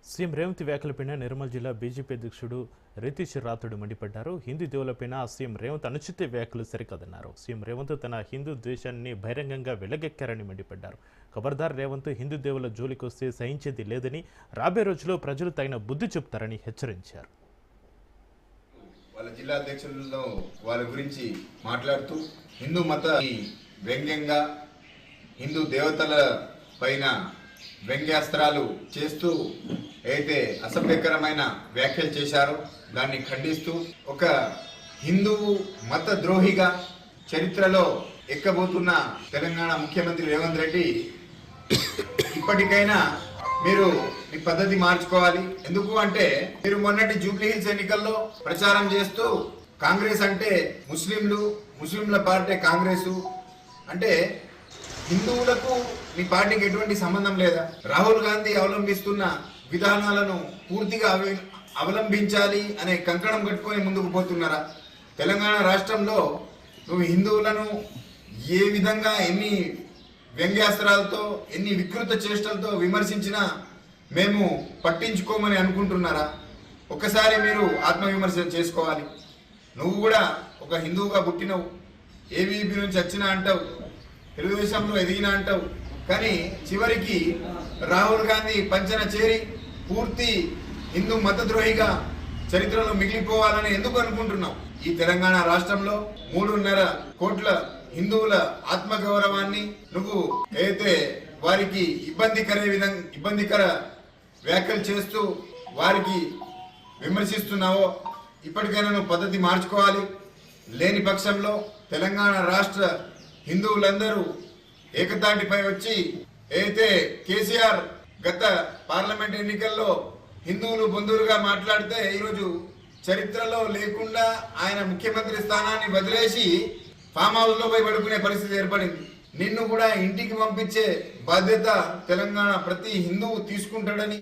CM Revanth వ్యాఖ్యలపైన Nirmal జిల్లా BJP అధ్యక్షుడు రితీష్ రాథోడ్ మండిపడ్డారు. హిందూ దేవులపైన సీఎం రేవంత్ అనుచిత వ్యాఖ్యలు సరికాదన్నారు. సీఎం రేవంత్ తన హిందూ ద్వేషాన్ని బహిరంగంగా వెల్లగక్కారని మండిపడ్డారు. ఖబర్దార్ రేవంత్ హిందూ దేవుల జోలికొస్తే సహించేది లేదని, రాబోయే రోజుల్లో ప్రజలు తగిన బుద్ధి చెప్తారని హెచ్చరించారు. వాళ్ళ జిల్లా అధ్యక్షులలో వాళ్ళ గురించి మాట్లాడుతూ హిందూ మత వ్యంగ్యంగా హిందూ దేవతల పైన వ్యంగ్యాస్త్రాలు చేస్తూ అయితే అసభ్యకరమైన వ్యాఖ్యలు చేశారో దాన్ని ఖండిస్తూ ఒక హిందువు మత ద్రోహిగా చరిత్రలో ఎక్కబోతున్న తెలంగాణ ముఖ్యమంత్రి రేవంత్ రెడ్డి ఇప్పటికైనా మీరు మీ పద్ధతి మార్చుకోవాలి. ఎందుకు అంటే మీరు మొన్నటి జూబ్లీ హిల్స్ ఎన్నికల్లో ప్రచారం చేస్తూ కాంగ్రెస్ అంటే ముస్లింల పార్టీ కాంగ్రెస్ అంటే హిందువులకు మీ పార్టీకి ఎటువంటి సంబంధం లేదా? రాహుల్ గాంధీ అవలంబిస్తున్న విధానాలను పూర్తిగా అవలంబించాలి అనే కంకణం కట్టుకొని ముందుకు పోతున్నారా? తెలంగాణ రాష్ట్రంలో నువ్వు హిందువులను ఏ విధంగా ఎన్ని వ్యంగ్యాస్త్రాలతో ఎన్ని వికృత చేష్టలతో విమర్శించినా మేము పట్టించుకోమని అనుకుంటున్నారా? ఒక్కసారి మీరు ఆత్మవిమర్శన చేసుకోవాలి. నువ్వు కూడా ఒక హిందువుగా పుట్టినవు, ఏబీపీ నుంచి వచ్చినా అంటావు, తెలుగుదేశంలో ఎదిగినా అంటావు, కానీ చివరికి రాహుల్ గాంధీ పంచన చేరి పూర్తి హిందూ మతద్రోహిగా చరిత్రలో మిగిలిపోవాలని ఎందుకు అనుకుంటున్నావు? ఈ తెలంగాణ రాష్ట్రంలో 3.5 కోట్ల హిందువుల ఆత్మగౌరవాన్ని నువ్వు అయితే వారికి ఇబ్బందికర వ్యాఖ్యలు చేస్తూ వారికి విమర్శిస్తున్నావో ఇప్పటికైనా నువ్వు పద్ధతి మార్చుకోవాలి. లేని పక్షంలో తెలంగాణ రాష్ట్ర హిందువులందరూ ఏకతాటిపై వచ్చి అయితే కేసీఆర్ గత పార్లమెంట్ ఎన్నికల్లో హిందువులు బంధువులుగా మాట్లాడితే ఈరోజు చరిత్రలో లేకుండా ఆయన ముఖ్యమంత్రి స్థానాన్ని వదిలేసి ఫామ్ హౌస్ లో పోయి పడుకునే పరిస్థితి ఏర్పడింది. నిన్ను కూడా ఇంటికి పంపించే బాధ్యత తెలంగాణ ప్రతి హిందువు తీసుకుంటాడని